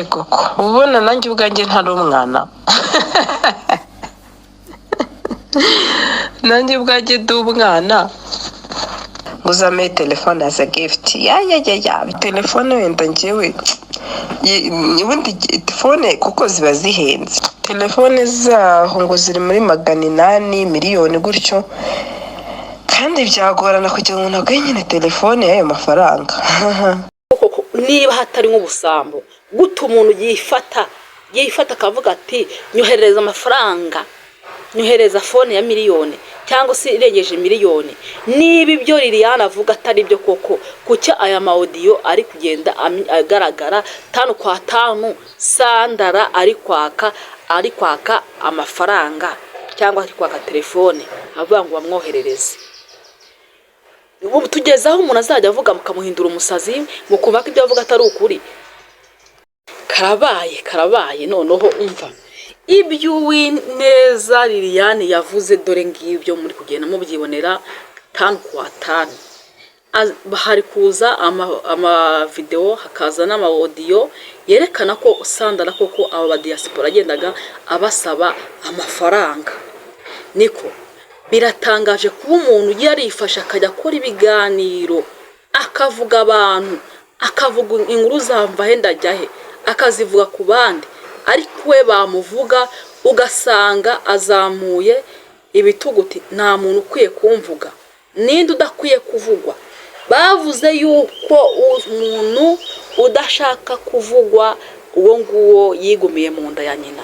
ego ko ubona nanjye ubwanjye ntari umwana nanjye ubwanjye ndi umwana uzame telefone as a gift ya telefone wenda njyewe ubundi telefone kuko ziba zihenze, telefone zaho ngo ziri muri 800 miliyoni gutyo, kandi byagorana kugira ngo nagwe nyine telefone y'ayo mafaranga niba hatari nk'ubusambo guta umuntu yifata akavuga ati nyohereza amafaranga, nyohereza fone ya miliyoni cyangwa se irengeje miliyoni. Niba ibyo Liliane avuga atari byo koko, kucya aya audio ari kugenda agaragara 5 kwa 5 Sandara ari kwaka amafaranga cyangwa ari kwaka telefone avuga ngo bamwoherereze. Ubu tugezaho umuntu azajya avuga mukamuhindura umusazi mukumva ko ibyo avuga atari ukuri. Karabaye noneho umva ibyo Uwineza Liliane yavuze, dore ngibyo muri kugenda mubyibonera 5 kwa 5. Hari kuza ama video, hakaza n'ama audio yerekana ko Sandara koko aba ba diaspora agendaga abasaba amafaranga. Niko biratangaje kuba umuntu yarifasha akajya akora ibiganiro, akavuga abantu, akavuga inkuru zamva henda jyahe, akazivuga ku bandi, ariko we bamuvuga ugasanga azamuye ibituguti. Nta muntu ukwiye kumvuga, ninde udakwiye kuvugwa. Bavuze yuko umuntu udashaka kuvugwa uwo nguwo yigumiye mu nda ya nyina.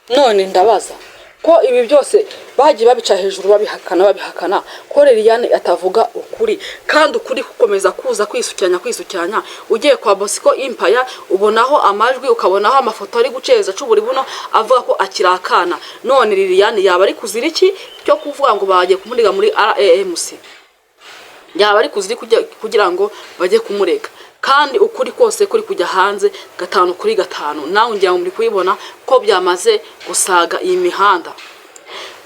None ndabaza ko ibi byose bagiye babica hejuru babihakana ko Liliane atavuga ukuri, kandi ukuri gukomeza kuza kwisukiranya. Ugiye kwa Bosco Empire ubonaho amajwi, ukabonaho amafoto ari guceza cuburi buno avuga ko akirakana. None Liliane yaba ari kuzira iki cyo kuvuga ngo bagiye kumuriga muri RAMC? Yaba ari kuzira kugira ngo bajye kumurega, kandi ukuri kose kuri kujya hanze 5 kuri 5. Nawe ngiye muri kuyibona ko byamaze gusaga iyi mihanda.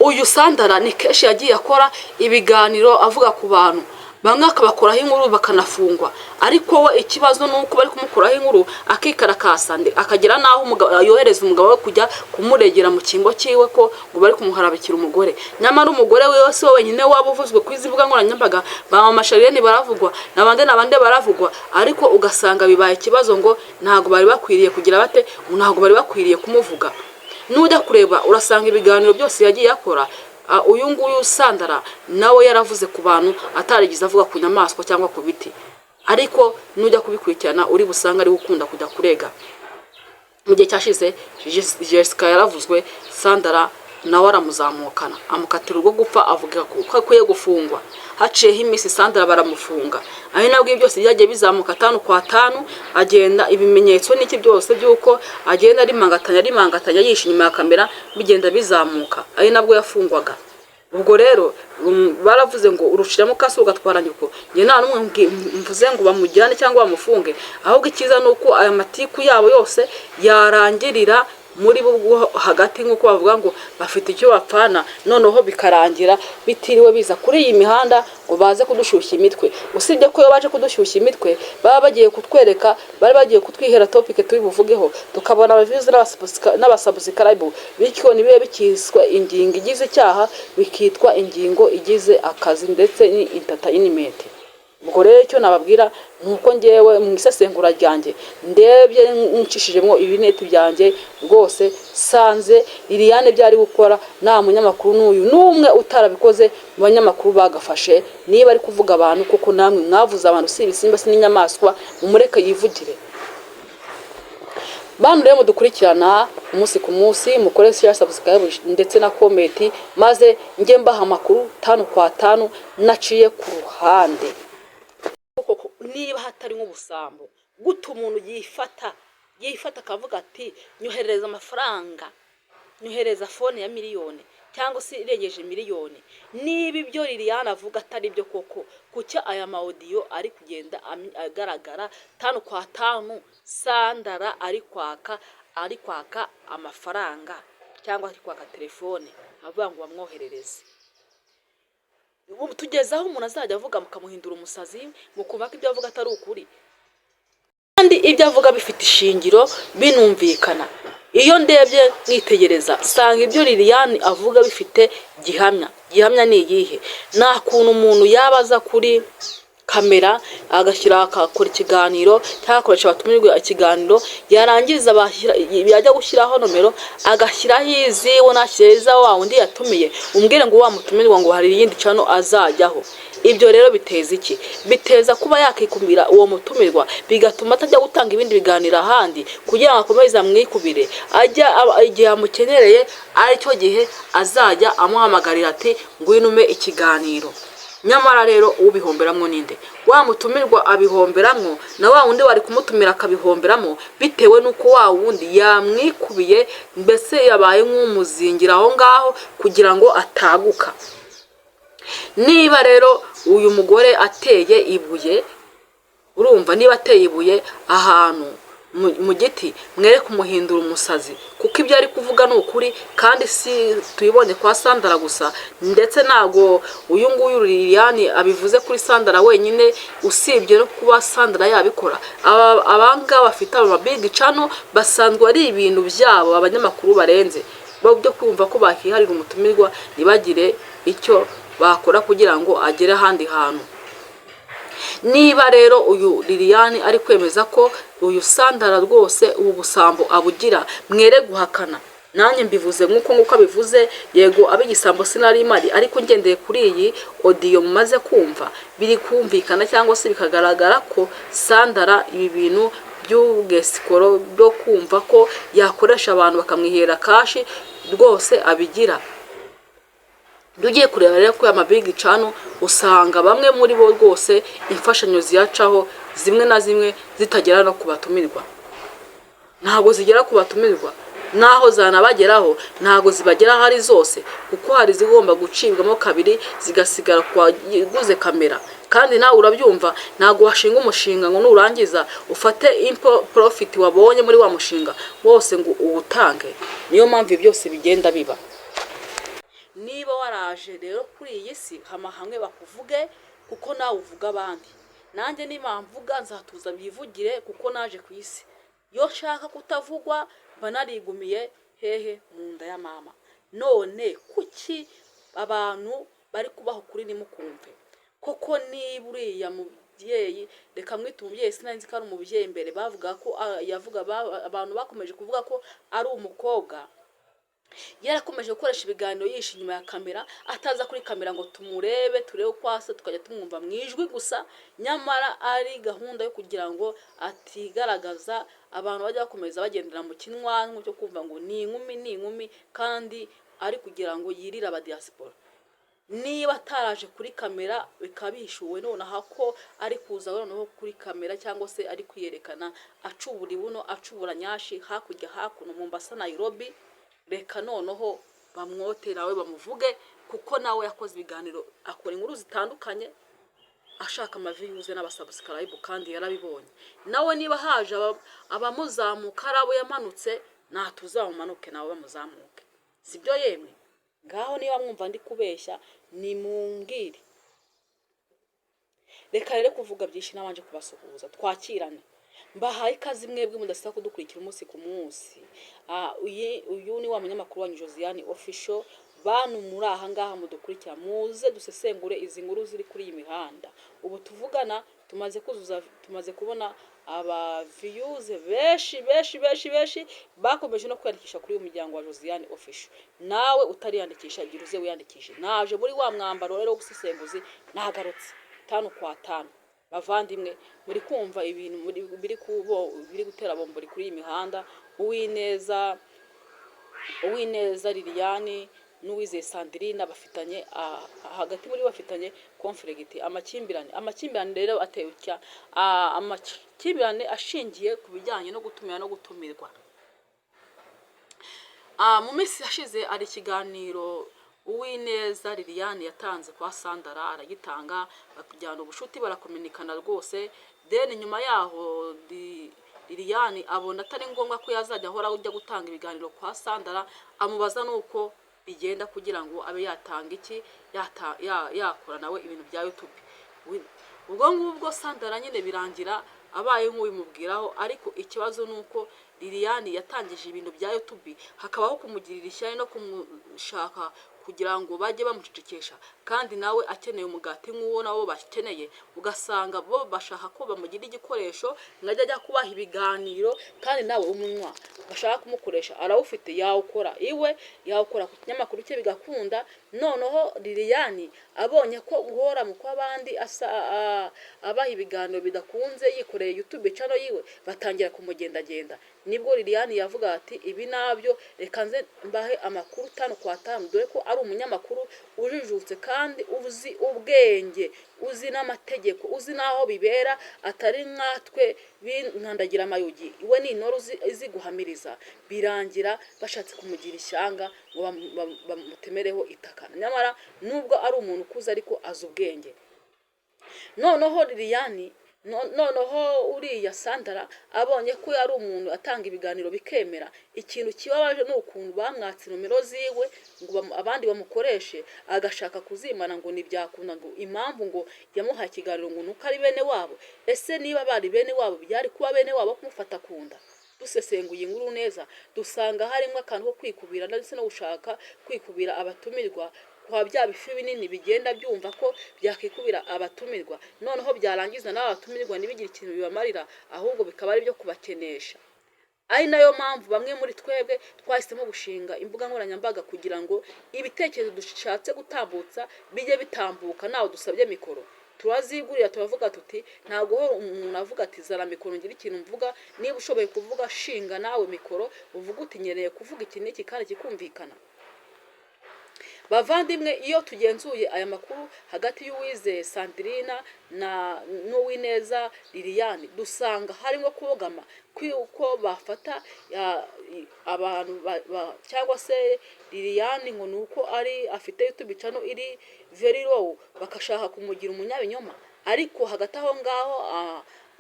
Uyu Sandara ni keshi yagiye akora ibiganiro avuga ku bantu, bamwe akabakoraho inkuru bakanafungwa, ariko we ikibazo nuko bari kumukoraho inkuru akikarakasa akagira naho yohereza umugabo we kujya kumuregera mu kingo cyiwe ko ngo bari kumuharabikira umugore. Nyamara umugore we wose wenyine wabuvuzwe kwizivuga ngo nanyambaga Mama Shariyeni baravugwa nabande baravugwa, ariko ugasanga bibaye ikibazo ngo ntago bari bakwiriye kugira bate, ntago bari bakwiriye kumuvuga. Nujya kureba urasanga ibiganiro byose yagiye akora. Uyu nguyu Sandara nawe yaravuze ku bantu atarigize avuga ku nyamaswa cyangwa ku biti, ariko nujya kubikurikirana uri busanga ari gukunda kujya kurega. Mu gihe cyashize Jessica yaravuzwe, Sandara nawe aramuzamukana amukatira urwo gupfa, avuga ko akwiye gufungwa. Haciyeho iminsi Sandara baramufunga. Aho nabwo byose byagiye bizamuka 5 kwa 5, agenda ibimenyetso n'iki byose byuko agenda ari mangatanya yishe inyuma ya kamera bigenda bizamuka. Aho nabwo yafungwaga. Ubwo rero baravuze ngo urushiramo kaso ugatwara nyuko. Nge nta numwe mvuze ngo bamujyane cyangwa bamufunge, ahubwo ikiza nuko aya matiku yabo yose yarangirira muri bo hagati, nkuko bavuga ngo bafite icyo bapfana, noneho bikarangira bitiriwe biza kuri iyi mihanda ngo baze kudushyushya imitwe. Usibye ko yo baje kudushyushya imitwe, baba bagiye kutwereka, bari bagiye kutwihera topic turi buvugeho, tukabona abaviews n'abasubscribe, bityo nibiye bikiswe ingingo igize icyaha, bikitwa ingingo igize akazi ndetse ni entertainment. Ubwo rero icyo nababwira nuko ngewe mu isesengura ryanjye ndebye ncishijemo ibineti byanjye rwose sanze Liliane byari gukora nta munyamakuru n'uyu numwe utarabikoze mu banyamakuru bagafashe. Niba ari kuvuga abantu kuko namwe mwavuze abantu si ibisimba si n'inyamaswa, mumureke yivugire. Bantu rero mudukurikirana umunsi ku munsi, mukore share, subscribe ndetse na comment, maze nge mbaha amakuru 5 kwa 5 naciye ku ruhande. Niba hatari nk'ubusambo guta umuntu yifata akavuga ati nyohereza amafaranga, nyohereza fone ya miliyoni cyangwa se irengeje miliyoni. Niba ibyo Liliane avuga atari byo koko, kucya aya audio ari kugenda agaragara 5 kwa 5 Sandara ari kwaka amafaranga cyangwa ari kwaka telefone avuga ngo bamwoherereze. Ubu tugezaho umuntu azajya avuga mukamuhindura umusazi mukumva ko ibyo avuga atari ukuri. kandi ibyo avuga bifite ishingiro binumvikana. Iyo ndebye nkitegereza sanga ibyo Liliane avuga bifite gihamya ni iyihe? Nta kuntu umuntu yabaza kuri kamera agashyira akakora ikiganiro cyangwa akoresha abatumirwa ikiganiro, yarangiza yajya gushyiraho nomero agashyiraho iziwe nashyiriza wa wundi yatumiye, umbwire ngo wa mutumirwa ngo hari iyindi cano azajyaho. Ibyo rero biteza iki? Biteza kuba yakikumira uwo mutumirwa, bigatuma atajya gutanga ibindi biganiro ahandi kugira ngo akomeze amwikubire, ajya igihe amukenereye aricyo gihe azajya amuhamagarira ati ngwinume ikiganiro. Nyamara rero ubihomberamwo ninde? Wa mutumirwa abihomberamwo, na wa wundi wari kumutumira akabihomberamo, bitewe nuko wa wundi yamwikubiye, mbese yabaye nk'umuzingira aho ngaho kugira ngo ataguka. Niba rero uyu mugore ateye ibuye, urumva niba ateye ibuye ahantu mu giti, mwere kumuhindura umusazi, kuko ibyo ari kuvuga ni ukuri, kandi si tuyibonye kwa Sandra gusa, ndetse ntago uyu nguyu Liliane abivuze kuri Sandra wenyine, usibye no kuba Sandra yabikora. Abanga bafite amabig channel basanzwe ari ibintu byabo abanyamakuru barenze, byo kumva ko bakiharira umutumirwa ntibagire icyo bakora kugira ngo agere ahandi hantu. Niba rero uyu Liliane ari kwemeza ko uyu Sandra rwose ubu busambo abugira, mwere guhakana. Nanjye mbivuze nk'uko abivuze, yego abigisambo sinari mari, ariko ngendeye kuri iyi audio mumaze kumva biri kumvikana cyangwa se bikagaragara ko Sandra ibi bintu by'ubwesikoro byo kumva ko yakoresha abantu bakamwihera kashi rwose abigira. Dugiye kureba rero ko amabig channel usanga bamwe muri bo rwose imfashanyo ziyacaho zimwe na zimwe zitagera no kubatumirwa, ntago zigera kubatumirwa, naho zanabageraho ntago zibagera hari zose, kuko hari zigomba gucibwamo kabiri zigasigara kwa guze kamera. Kandi nawe urabyumva, ntago washinga umushinga ngo nurangiza ufate profit wabonye muri wa mushinga wose ngo uwutange. Niyo mpamvu byose bigenda biba. Niba waraje rero kuri iyi si hamwe bakuvuge, kuko nawe uvuga abandi. Nanjye niba mvuga nzatuza bivugire, kuko naje ku isi. Yo shaka kutavugwa banarigumiye hehe mu nda ya mama. None kuki abantu bari kubaho kuri nimukumve? Koko niba uriya mubyeyi, reka mwite umubyeyi, sinanzi ko ari umubyeyi mbere bavuga ko abantu bakomeje kuvuga ko ari umukobwa, yarakomeje gukoresha ibiganiro yishe inyuma ya kamera, ataza kuri kamera ngo tumurebe turebe uko asa tukajya tumwumva mu ijwi gusa, nyamara ari gahunda yo kugira ngo atigaragaza, abantu bajya bakomeza bagendera mu kinwanwa cyo kumva ngo ni inkumi, kandi ari kugira ngo yirire abadiaspora. Niba ataraje kuri kamera bikabishuwe nonaha ko ari kuza noneho kuri kamera cyangwa se ari kwiyerekana acubura ibuno acubura nyashi hakurya hakuno Mombasa Nairobi, reka noneho bamwotera we bamuvuge, kuko nawe yakoze ibiganiro akora inkuru zitandukanye ashaka amaviews n'abasubscribe, kandi yarabibonye. Nawe niba haje abamuzamuka arabo yamanutse, natuzamumanuke nawe bamuzamuke, sibyo yemwe? Ngaho niba mwumva ndi kubeshya ni mungire. Reka rero kuvuga byinshi nabanje kubasuhuza, twakirane. Mbahaye ikaze mwebwe mudasaba kudukurikira umunsi ku munsi. Uyu ni wa munyamakuru wa Josiane Official. Bantu muri aha ngaha mudukurikira, muze dusesengure izi nkuru ziri kuri iyi mihanda. Ubu tuvugana tumaze kubona aba views beshi bakomeje no kwandikisha kuri uyu muryango wa Josiane Official. Nawe utariyandikisha gira uze wiyandikishe. Naje muri wa mwambaro rero gusesenguzi nagarutse 5 kwa 5. Bavandimwe muri kumva ibintu biri gutera bombo kuri iyi mihanda. Uwineza Liliane n'uwize Sandrine bafitanye hagati muri bafitanye conflict, amakimbirane rero ateye cya amakimbirane ashingiye ku bijyanye no gutumira no gutumirwa. Mu minsi yashize ari ikiganiro Uwineza Liliane yatanze kwa Sandra, aragitanga bakujyana ubushuti barakominikana rwose. Then nyuma yaho Liliane abona atari ngombwa ko yazajya ahora ujya gutanga ibiganiro kwa Sandra, amubaza nuko bigenda kugira ngo abe yatanga iki yakora nawe ibintu bya YouTube. Ubwo ngubwo Sandra nyine birangira abaye nk'ubimubwiraho, ariko ikibazo ni uko Liliane yatangije ibintu bya YouTube, hakabaho kumugirira ishyari no kumushaka kugira ngo bajye bamucecekesha, kandi nawe akeneye umugati nk'uwo nabo bakeneye, ugasanga bo bashaka ko bamugira igikoresho ngajya ajya kubaha ibiganiro, kandi nawe umunwa bashaka kumukoresha arawufite, yawukora iwe, yawukora ku kinyamakuru cye bigakunda. Noneho Liliane abonye ko guhora mu kw'abandi abaha ibiganiro bidakunze, yikoreye YouTube channel yiwe, batangira kumugendagenda. Nibwo Liliane yavuga ati ibi nabyo reka nze mbahe amakuru 5 kwa 5, dore ko ari umunyamakuru ujijutse kandi uzi ubwenge, uzi n'amategeko, uzi naho bibera, atari nkatwe binkandagira amayugi. Iwe ni intore izi guhamiriza, birangira bashatse kumugira ishyanga ngo bamutemereho itaka. Nyamara nubwo ari umuntu ukuze ariko azi ubwenge. Noneho Liliane noneho uriya Sandra abonye ko yari umuntu atanga ibiganiro bikemera, ikintu kibabaje ni ukuntu bamwatse nomero ziwe ngo abandi bamukoreshe, agashaka kuzimana ngo nibyakunda, ngo impamvu ngo yamuha ikiganiro ngo nuko ari bene wabo. Ese niba bari bene wabo byari kuba bene wabo kumufata kunda? Dusesenguye inkuru neza dusanga harimo akantu ko kwikubira ndetse no gushaka kwikubira abatumirwa, kwa bya bifi binini bigenda byumva ko byakikubira abatumirwa, noneho byarangiza n'abatumirwa nibigira ikintu bibamarira, ahubwo bikaba ari byo kubakenesha. Ari nayo mpamvu bamwe muri twebwe twahisemo gushinga imbuga nkoranyambaga kugira ngo ibitekerezo dushatse gutambutsa bijye bitambuka nawe dusabye mikoro. Turazigurira turavuga tuti ntago umuntu avuga ati zara mikoro ngira ikintu mvuga, niba ushoboye kuvuga shinga nawe mikoro uvuga uti nyereye kuvuga iki n'iki kandi kikumvikana. Bavandimwe, iyo tugenzuye aya makuru hagati y'Uwizeye Sandrina na n'Uwineza Liliane, dusanga harimo kubogama kw'uko bafata abantu cyangwa se Liliane ngo nuko ari afite YouTube channel iri very low, bakashaka kumugira umunyabinyoma. Ariko hagati aho ngaho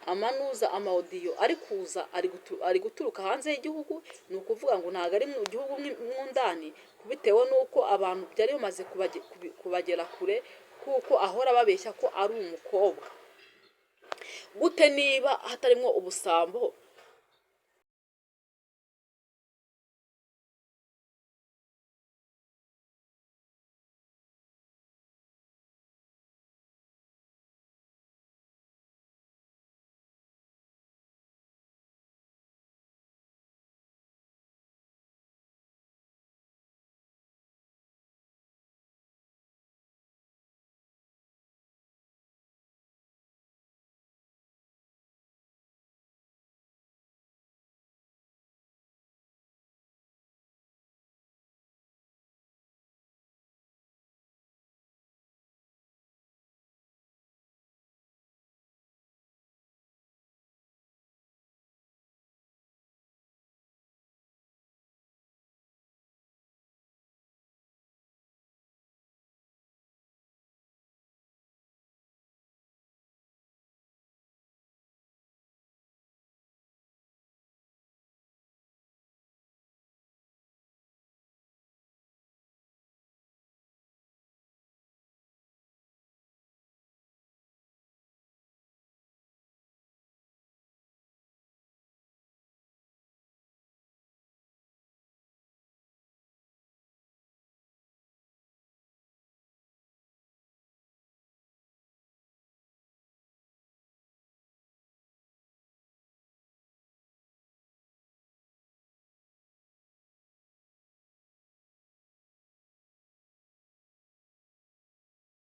amanuza amaudio ari kuza ari guturuka hanze y'igihugu, ni ukuvuga ngo ntago ari mu gihugu mw'undani, bitewe nuko abantu byari bamaze kubagera kure, kuko ahora babeshya ko ari umukobwa. Gute niba hatarimo ubusambo